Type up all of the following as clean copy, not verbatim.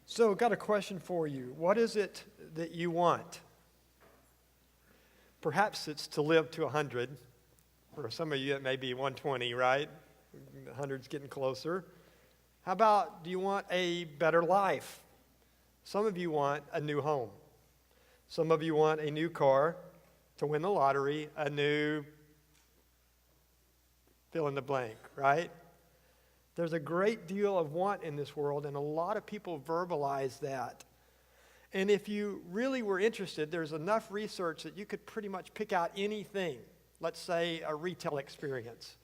So, got a question for you. What is it that you want? Perhaps it's to live to 100. For some of you, it may be 120, right? 100's getting closer. How about, do you want a better life? Some of you want a new home. Some of you want a new car, to win the lottery, a new fill in the blank, right? There's a great deal of want in this world, and a lot of people verbalize that. And if you really were interested, there's enough research that you could pretty much pick out anything. Let's say a retail experience.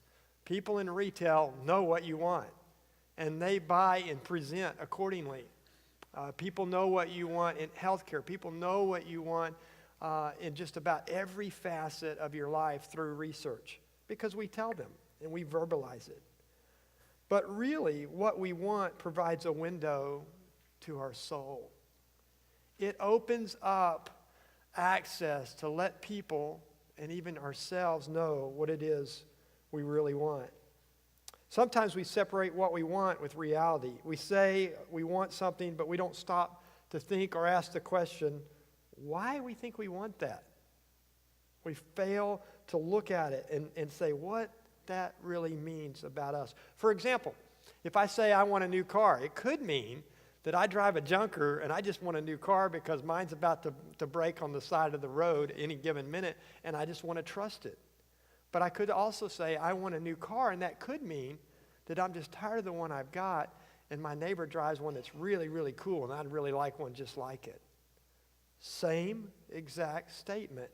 People in retail know what you want, and they buy and present accordingly. People know what you want in healthcare. People know what you want in just about every facet of your life through research, because we tell them and we verbalize it. But really, what we want provides a window to our soul. It opens up access to let people and even ourselves know what it is we really want. Sometimes we separate what we want with reality. We say we want something, but we don't stop to think or ask the question, why we think we want that. We fail to look at it and say what that really means about us. For example, if I say I want a new car, it could mean that I drive a junker and I just want a new car because mine's about to break on the side of the road any given minute, and I just want to trust it. But I could also say I want a new car, and that could mean that I'm just tired of the one I've got, and my neighbor drives one that's really, really cool, and I'd really like one just like it. Same exact statement,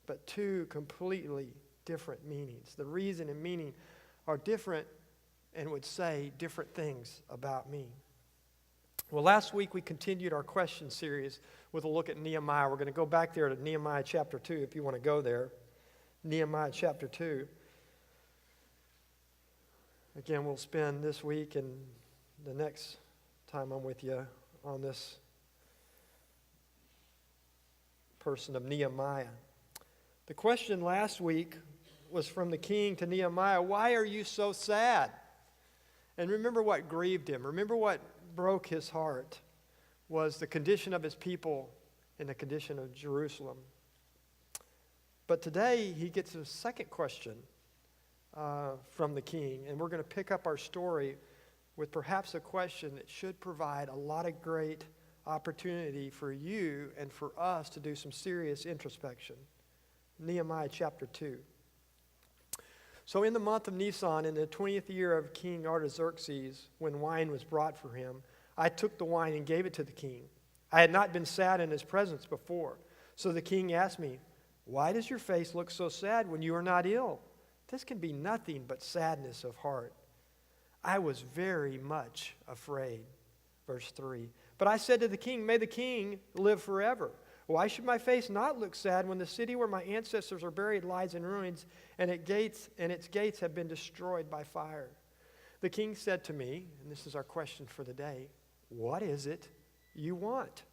but two completely different meanings. The reason and meaning are different and would say different things about me. Well, last week we continued our question series with a look at Nehemiah. We're going to go back there to Nehemiah chapter 2 if you want to go there. Nehemiah chapter 2. Again, we'll spend this week and the next time I'm with you on this person of Nehemiah. The question last week was from the king to Nehemiah, why are you so sad? And remember what grieved him. Remember what broke his heart was the condition of his people and the condition of Jerusalem. But today he gets a second question from the king, and we're going to pick up our story with perhaps a question that should provide a lot of great opportunity for you and for us to do some serious introspection. Nehemiah chapter 2. So in the month of Nisan, in the 20th year of King Artaxerxes, when wine was brought for him, I took the wine and gave it to the king. I had not been sad in his presence before. So the king asked me, why does your face look so sad when you are not ill? This can be nothing but sadness of heart. I was very much afraid. Verse 3. But I said to the king, may the king live forever. Why should my face not look sad when the city where my ancestors are buried lies in ruins and its gates have been destroyed by fire? The king said to me, and this is our question for the day, what is it you want?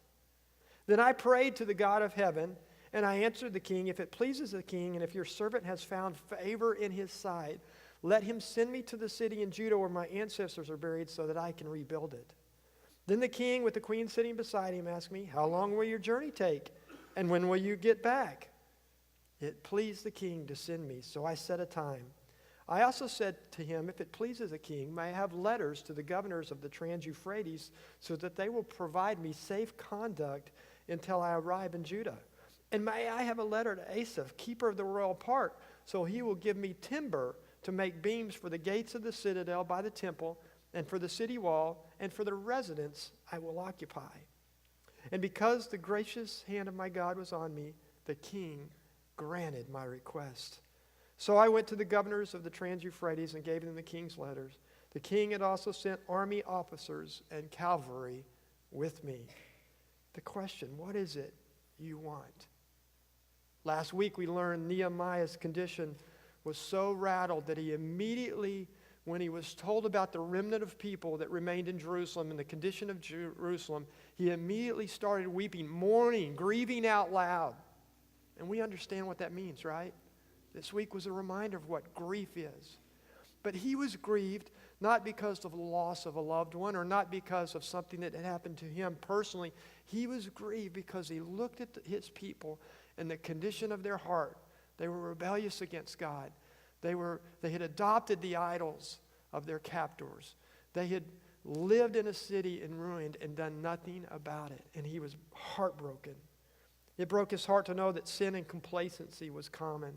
Then I prayed to the God of heaven, and I answered the king, if it pleases the king, and if your servant has found favor in his sight, let him send me to the city in Judah where my ancestors are buried so that I can rebuild it. Then the king, with the queen sitting beside him, asked me, how long will your journey take, and when will you get back? It pleased the king to send me, so I set a time. I also said to him, if it pleases the king, may I have letters to the governors of the Trans-Euphrates so that they will provide me safe conduct until I arrive in Judah. And may I have a letter to Asaph, keeper of the royal park, so he will give me timber to make beams for the gates of the citadel by the temple, and for the city wall, and for the residence I will occupy. And because the gracious hand of my God was on me, the king granted my request. So I went to the governors of the Trans-Euphrates and gave them the king's letters. The king had also sent army officers and cavalry with me. The question, what is it you want? Last week we learned Nehemiah's condition was so rattled that he immediately, when he was told about the remnant of people that remained in Jerusalem and the condition of Jerusalem, he immediately started weeping, mourning, grieving out loud. And we understand what that means, right? This week was a reminder of what grief is. But he was grieved not because of the loss of a loved one or not because of something that had happened to him personally. He was grieved because he looked at his people and the condition of their heart. They were rebellious against God. They had adopted the idols of their captors. They had lived in a city in ruin and done nothing about it. And he was heartbroken. It broke his heart to know that sin and complacency was common.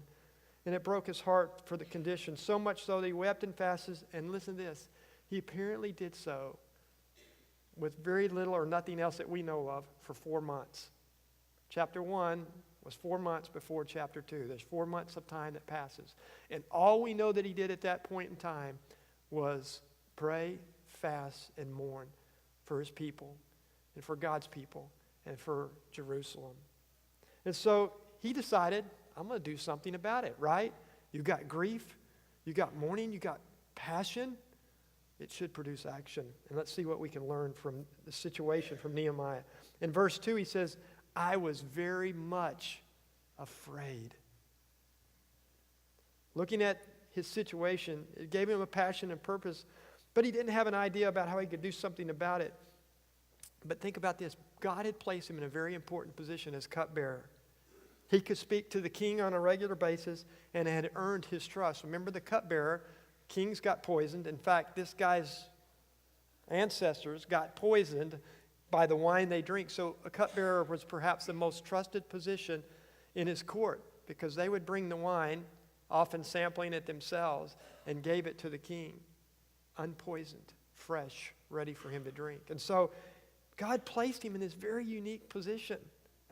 And it broke his heart for the condition, so much so that he wept and fasted. And listen to this, he apparently did so with very little or nothing else that we know of for 4 months. Chapter 1 was 4 months before chapter 2. There's 4 months of time that passes. And all we know that he did at that point in time was pray, fast, and mourn for his people and for God's people and for Jerusalem. And so he decided, I'm going to do something about it, right? You got grief, you got mourning, you got passion. It should produce action. And let's see what we can learn from the situation from Nehemiah. In verse 2, he says, I was very much afraid. Looking at his situation, it gave him a passion and purpose, but he didn't have an idea about how he could do something about it. But think about this. God had placed him in a very important position as cupbearer. He could speak to the king on a regular basis and had earned his trust. Remember the cupbearer, kings got poisoned. In fact, this guy's ancestors got poisoned by the wine they drink. So a cupbearer was perhaps the most trusted position in his court because they would bring the wine, often sampling it themselves, and gave it to the king, unpoisoned, fresh, ready for him to drink. And so God placed him in this very unique position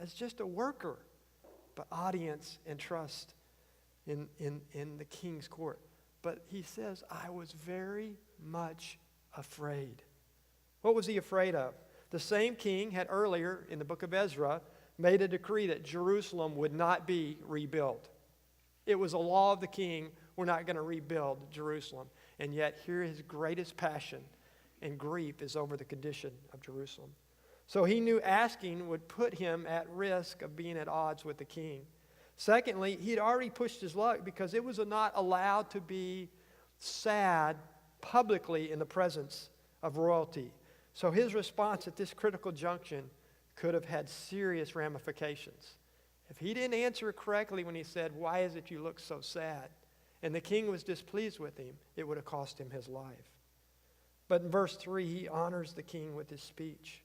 as just a worker, but audience and trust in the king's court. But he says, I was very much afraid. What was he afraid of? The same king had earlier in the book of Ezra made a decree that Jerusalem would not be rebuilt. It was a law of the king, we're not going to rebuild Jerusalem. And yet here his greatest passion and grief is over the condition of Jerusalem. So he knew asking would put him at risk of being at odds with the king. Secondly, he had already pushed his luck because it was not allowed to be sad publicly in the presence of royalty. So his response at this critical junction could have had serious ramifications. If he didn't answer correctly when he said, why is it you look so sad? And the king was displeased with him, it would have cost him his life. But in verse 3, he honors the king with his speech.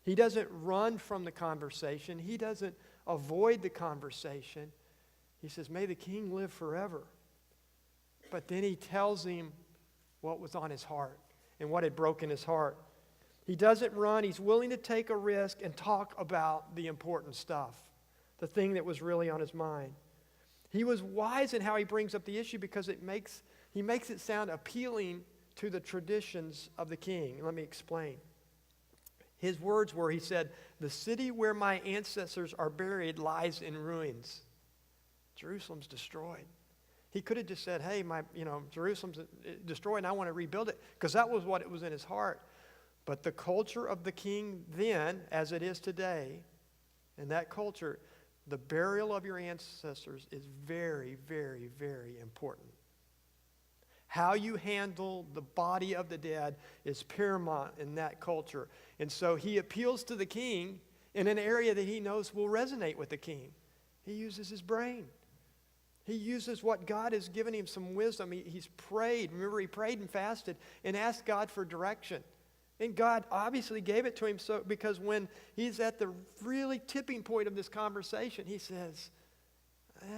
He doesn't run from the conversation. He doesn't avoid the conversation. He says, may the king live forever. But then he tells him what was on his heart and what had broken his heart. He doesn't run. He's willing to take a risk and talk about the important stuff, the thing that was really on his mind. He was wise in how he brings up the issue because he makes it sound appealing to the traditions of the king. Let me explain. His words were, he said, the city where my ancestors are buried lies in ruins. Jerusalem's destroyed. He could have just said, hey, Jerusalem's destroyed and I want to rebuild it, because that was what it was in his heart. But the culture of the king then, as it is today, in that culture, the burial of your ancestors is very, very, very important. How you handle the body of the dead is paramount in that culture. And so he appeals to the king in an area that he knows will resonate with the king. He uses his brain. He uses what God has given him, some wisdom. He's prayed. Remember, he prayed and fasted and asked God for direction. And God obviously gave it to him because when he's at the really tipping point of this conversation, he says,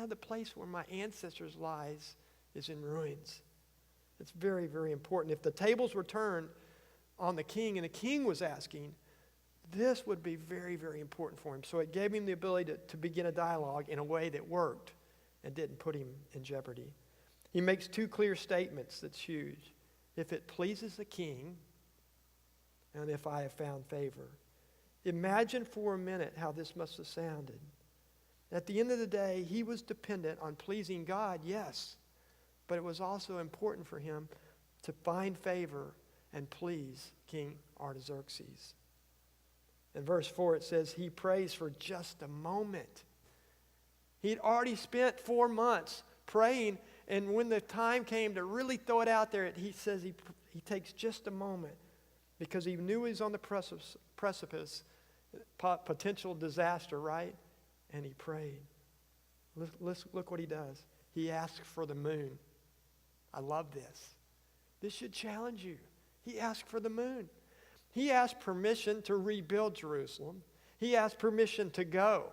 the place where my ancestors lies is in ruins. It's very, very important. If the tables were turned on the king and the king was asking, this would be very, very important for him. So it gave him the ability to begin a dialogue in a way that worked and didn't put him in jeopardy. He makes two clear statements that's huge. If it pleases the king, and if I have found favor. Imagine for a minute how this must have sounded. At the end of the day, he was dependent on pleasing God, yes, but it was also important for him to find favor and please King Artaxerxes. In verse 4 it says, he prays for just a moment. He'd already spent 4 months praying, and when the time came to really throw it out there, he says He takes just a moment because he knew he was on the precipice, potential disaster, right? And he prayed. Look what he does. He asks for the moon. I love this. This should challenge you. He asked for the moon. He asked permission to rebuild Jerusalem. He asked permission to go.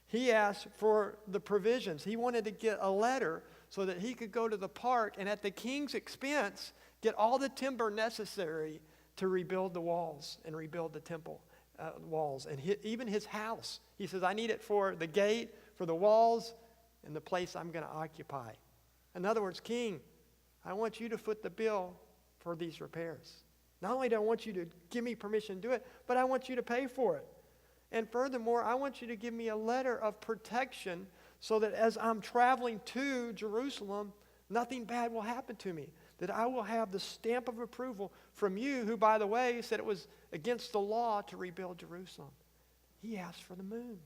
He asked for the provisions. He wanted to get a letter so that he could go to the park and at the king's expense get all the timber necessary to rebuild the walls and rebuild the temple walls and even his house. He says, I need it for the gate, for the walls, and the place I'm going to occupy. In other words, King, I want you to foot the bill for these repairs. Not only do I want you to give me permission to do it, but I want you to pay for it. And furthermore, I want you to give me a letter of protection so that as I'm traveling to Jerusalem, nothing bad will happen to me. That I will have the stamp of approval from you, who, by the way, said it was against the law to rebuild Jerusalem. He asked for the moon.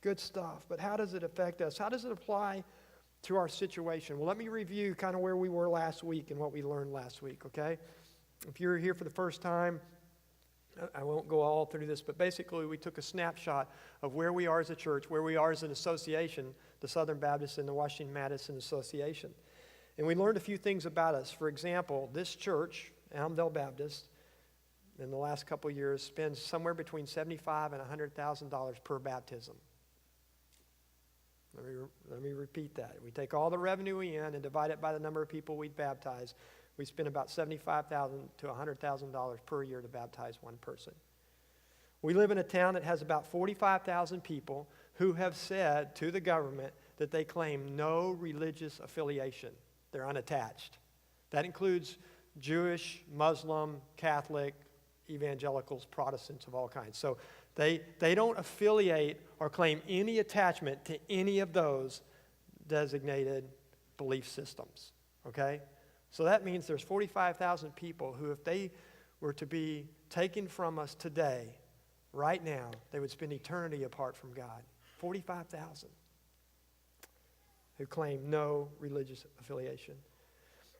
Good stuff. But how does it affect us? How does it apply to our situation? Well, let me review kind of where we were last week and what we learned last week, okay? If you're here for the first time, I won't go all through this, but basically we took a snapshot of where we are as a church, where we are as an association, the Southern Baptist and the Washington-Madison Association. And we learned a few things about us. For example, this church, Almdale Baptist, in the last couple of years spends somewhere between $75,000 and $100,000 per baptism. Let me repeat that. We take all the revenue we in and divide it by the number of people we baptize. We spend about $75,000 to $100,000 per year to baptize one person. We live in a town that has about 45,000 people who have said to the government that they claim no religious affiliation. They're unattached. That includes Jewish, Muslim, Catholic, evangelicals, Protestants of all kinds. So they don't affiliate or claim any attachment to any of those designated belief systems. Okay? So that means there's 45,000 people who, if they were to be taken from us today, right now, they would spend eternity apart from God. 45,000 who claim no religious affiliation.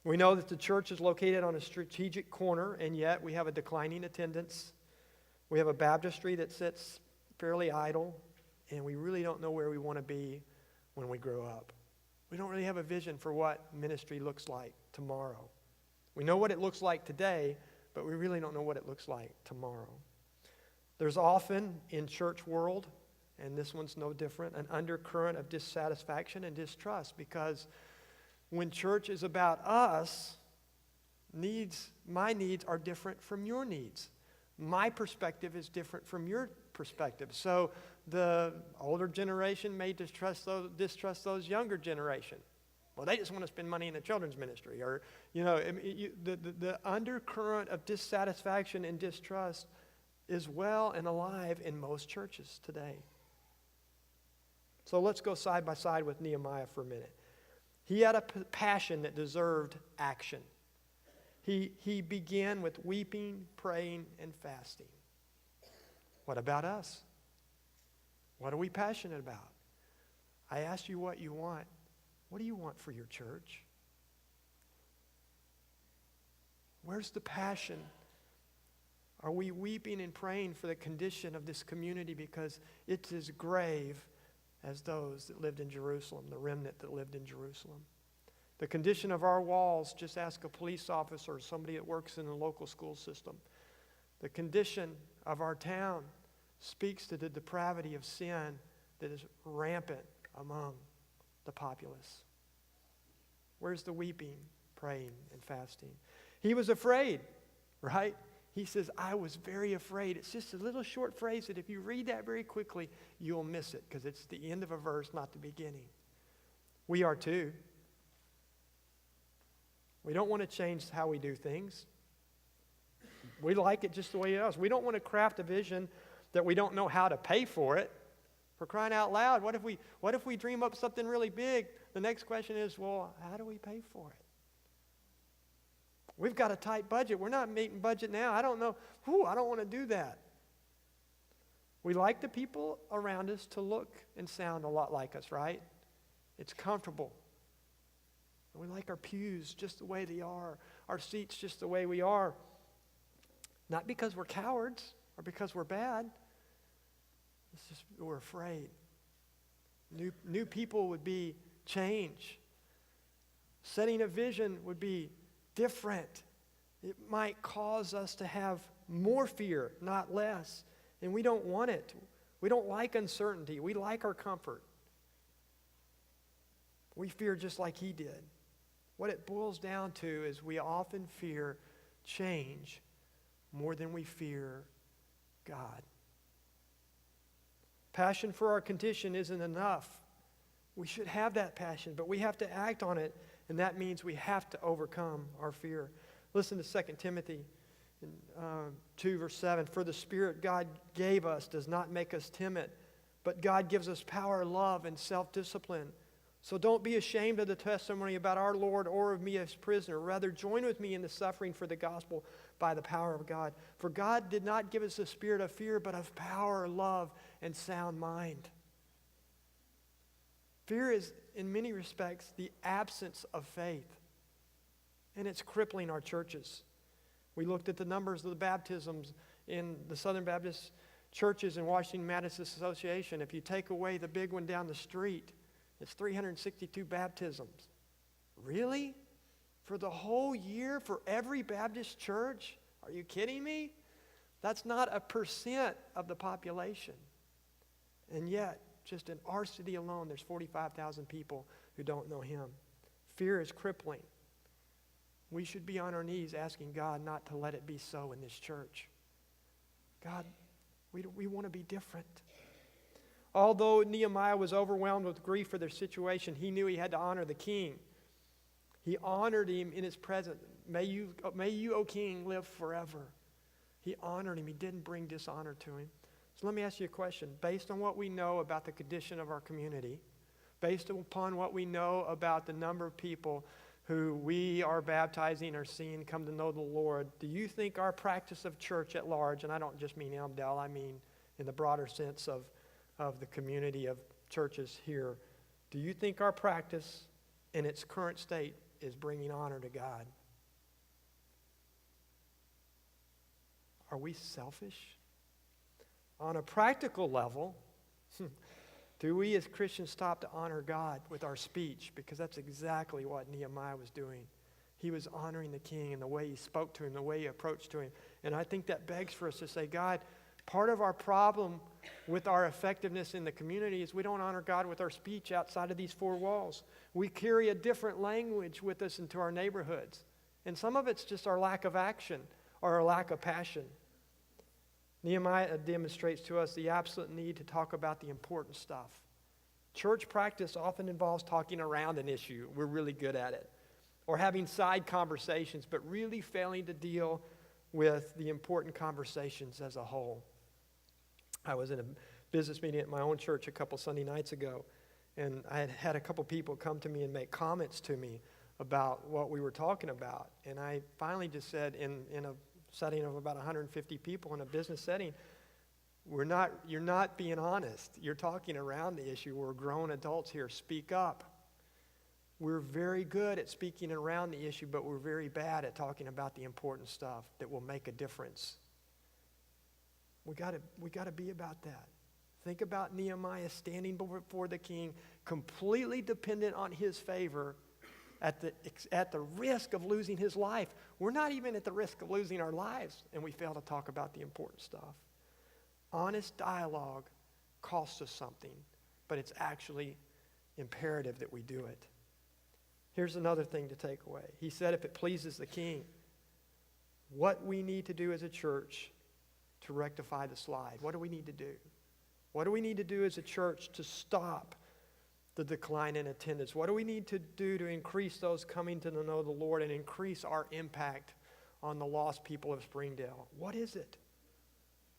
We know that the church is located on a strategic corner, and yet we have a declining attendance. We have a baptistry that sits fairly idle, and we really don't know where we want to be when we grow up. We don't really have a vision for what ministry looks like tomorrow. We know what it looks like today, but we really don't know what it looks like tomorrow. There's often in church world, and this one's no different, an undercurrent of dissatisfaction and distrust, because when church is about us, my needs are different from your needs. My perspective is different from your perspective. So the older generation may distrust those younger generation. Well, they just want to spend money in the children's ministry. Or, the undercurrent of dissatisfaction and distrust is well and alive in most churches today. So let's go side by side with Nehemiah for a minute. He had a passion that deserved action. He began with weeping, praying, and fasting. What about us? What are we passionate about? I asked you what you want. What do you want for your church? Where's the passion? Are we weeping and praying for the condition of this community because it's as grave as those that lived in Jerusalem, the remnant that lived in Jerusalem? The condition of our walls, just ask a police officer or somebody that works in the local school system. The condition of our town speaks to the depravity of sin that is rampant among the populace. Where's the weeping, praying, and fasting? He was afraid, right? He says, I was very afraid. It's just a little short phrase that if you read that very quickly, you'll miss it because it's the end of a verse, not the beginning. We are too. We don't want to change how we do things. We like it just the way it is. We don't want to craft a vision that we don't know how to pay for it. For crying out loud, what if we dream up something really big? The next question is, well, how do we pay for it? We've got a tight budget. We're not meeting budget now. I don't know. I don't want to do that. We like the people around us to look and sound a lot like us, right? It's comfortable. And we like our pews just the way they are, our seats just the way we are. Not because we're cowards or because we're bad. It's just we're afraid. New people would be change. Setting a vision would be different. It might cause us to have more fear, not less. And we don't want it. We don't like uncertainty. We like our comfort. We fear just like he did. What it boils down to is we often fear change more than we fear God. Passion for our condition isn't enough. We should have that passion, but we have to act on it, and that means we have to overcome our fear. Listen to 2 Timothy 2, verse 7. For the Spirit God gave us does not make us timid, but God gives us power, love, and self-discipline. So don't be ashamed of the testimony about our Lord or of me as prisoner. Rather, join with me in the suffering for the gospel by the power of God. For God did not give us a spirit of fear, but of power, love, and sound mind. Fear is, in many respects, the absence of faith. And it's crippling our churches. We looked at the numbers of the baptisms in the Southern Baptist churches in Washington Methodist Association. If you take away the big one down the street, it's 362 baptisms. Really? For the whole year, for every Baptist church? Are you kidding me? That's not 1% of the population. And yet, just in our city alone, there's 45,000 people who don't know him. Fear is crippling. We should be on our knees asking God not to let it be so in this church. God, we want to be different. Although Nehemiah was overwhelmed with grief for their situation, he knew he had to honor the king. He honored him in his presence. May you, O king, live forever. He honored him. He didn't bring dishonor to him. So let me ask you a question. Based on what we know about the condition of our community, based upon what we know about the number of people who we are baptizing or seeing come to know the Lord, do you think our practice of church at large, and I don't just mean Elmdale, I mean in the broader sense of the community of churches here, do you think our practice in its current state is bringing honor to God? Are we selfish? On a practical level, do we as Christians stop to honor God with our speech? Because that's exactly what Nehemiah was doing. He was honoring the king in the way he spoke to him, the way he approached to him. And I think that begs for us to say, God, part of our problem with our effectiveness in the community is we don't honor God with our speech outside of these four walls. We carry a different language with us into our neighborhoods. And some of it's just our lack of action or our lack of passion. Nehemiah demonstrates to us the absolute need to talk about the important stuff. Church practice often involves talking around an issue. We're really good at it. Or having side conversations, but really failing to deal with the important conversations as a whole. I was in a business meeting at my own church a couple Sunday nights ago, and I had a couple people come to me and make comments to me about what we were talking about. And I finally just said in a setting of about 150 people in a business setting, you're not being honest. You're talking around the issue. We're grown adults here. Speak up. We're very good at speaking around the issue, but we're very bad at talking about the important stuff that will make a difference. We got to be about that. Think about Nehemiah standing before the king, completely dependent on his favor, at the risk of losing his life. We're not even at the risk of losing our lives, and we fail to talk about the important stuff. Honest dialogue costs us something, but it's actually imperative that we do it. Here's another thing to take away. He said if it pleases the king, what we need to do as a church to rectify the slide. What do we need to do? What do we need to do as a church to stop the decline in attendance? What do we need to do to increase those coming to know the Lord and increase our impact on the lost people of Springdale? What is it?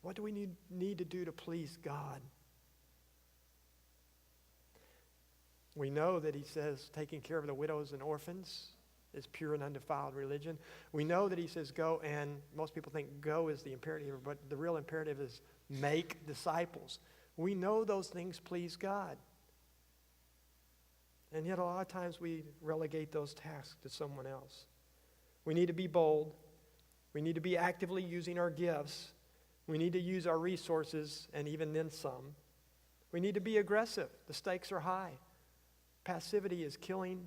What do we need to do to please God? We know that he says taking care of the widows and orphans is pure and undefiled religion. We know that he says go, and most people think go is the imperative, but the real imperative is make disciples. We know those things please God. And yet a lot of times we relegate those tasks to someone else. We need to be bold. We need to be actively using our gifts. We need to use our resources, and even then some. We need to be aggressive. The stakes are high. Passivity is killing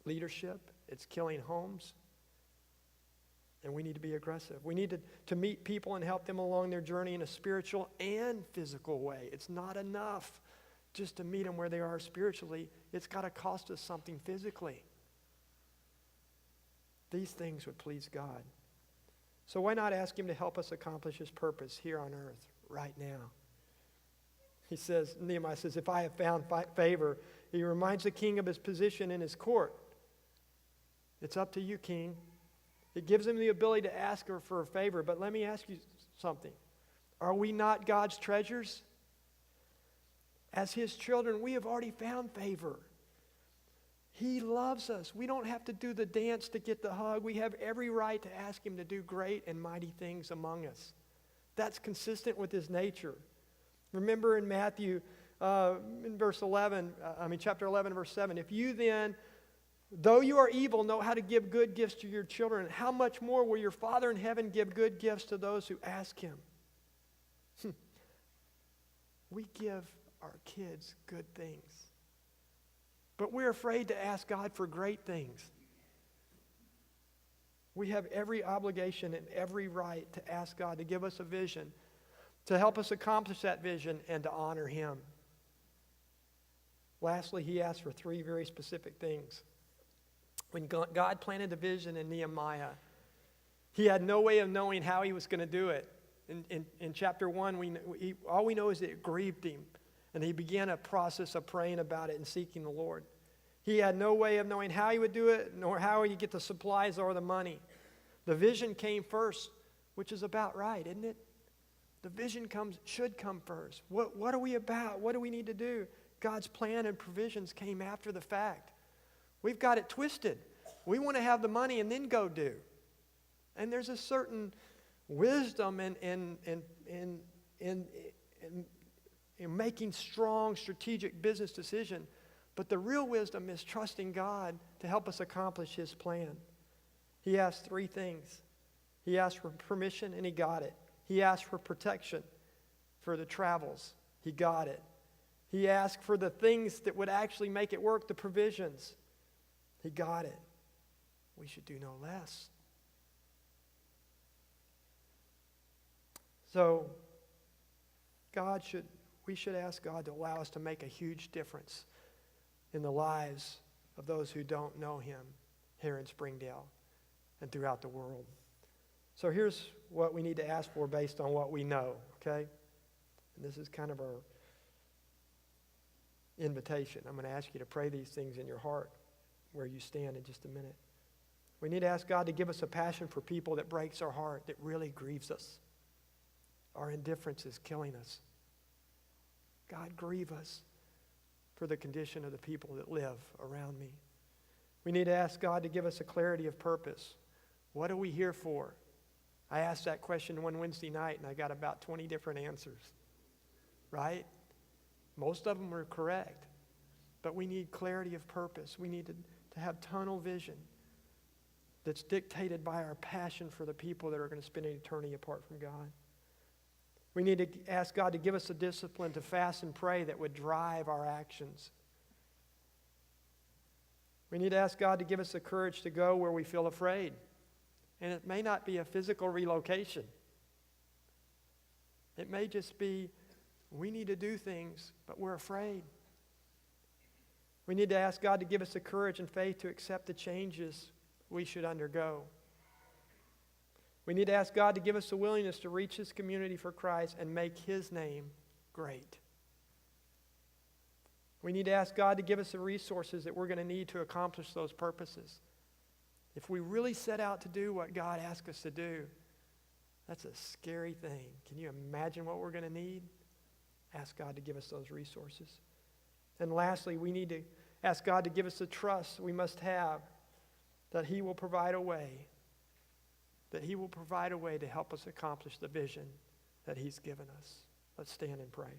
leadership. It's killing homes. And we need to be aggressive. We need to meet people and help them along their journey in a spiritual and physical way. It's not enough just to meet them where they are spiritually. It's got to cost us something physically. These things would please God. So why not ask him to help us accomplish his purpose here on earth right now? He says, Nehemiah says, if I have found favor, he reminds the king of his position in his court. It's up to you, king. It gives him the ability to ask her for a favor. But let me ask you something. Are we not God's treasures? As his children, we have already found favor. He loves us. We don't have to do the dance to get the hug. We have every right to ask him to do great and mighty things among us. That's consistent with his nature. Remember in Matthew, in chapter 11, verse 7, if you then, though you are evil, know how to give good gifts to your children, how much more will your Father in heaven give good gifts to those who ask him? We give our kids good things. But we're afraid to ask God for great things. We have every obligation and every right to ask God to give us a vision, to help us accomplish that vision, and to honor him. Lastly, he asked for 3 very specific things. When God planted the vision in Nehemiah, he had no way of knowing how he was going to do it. In chapter 1, all we know is that it grieved him. And he began a process of praying about it and seeking the Lord. He had no way of knowing how he would do it, nor how he'd get the supplies or the money. The vision came first, which is about right, isn't it? The vision should come first. What are we about? What do we need to do? God's plan and provisions came after the fact. We've got it twisted. We want to have the money and then go do. And there's a certain wisdom in making strong strategic business decisions. But the real wisdom is trusting God to help us accomplish his plan. He asked 3 things. He asked for permission, and he got it. He asked for protection for the travels. He got it. He asked for the things that would actually make it work, the provisions. He got it. We should do no less. So, we should ask God to allow us to make a huge difference in the lives of those who don't know him here in Springdale and throughout the world. So here's what we need to ask for based on what we know, okay? And this is kind of our invitation. I'm going to ask you to pray these things in your heart where you stand in just a minute. We need to ask God to give us a passion for people that breaks our heart, that really grieves us. Our indifference is killing us. God, grieve us for the condition of the people that live around me. We need to ask God to give us a clarity of purpose. What are we here for? I asked that question one Wednesday night, and I got about 20 different answers. Right? Most of them were correct. But we need clarity of purpose. We need to have tunnel vision that's dictated by our passion for the people that are going to spend an eternity apart from God. We need to ask God to give us a discipline to fast and pray that would drive our actions. We need to ask God to give us the courage to go where we feel afraid. And it may not be a physical relocation. It may just be we need to do things, but we're afraid. We need to ask God to give us the courage and faith to accept the changes we should undergo. We need to ask God to give us the willingness to reach this community for Christ and make his name great. We need to ask God to give us the resources that we're going to need to accomplish those purposes. If we really set out to do what God asks us to do, that's a scary thing. Can you imagine what we're going to need? Ask God to give us those resources. And lastly, we need to ask God to give us the trust we must have that he will provide a way, to help us accomplish the vision that he's given us. Let's stand and pray.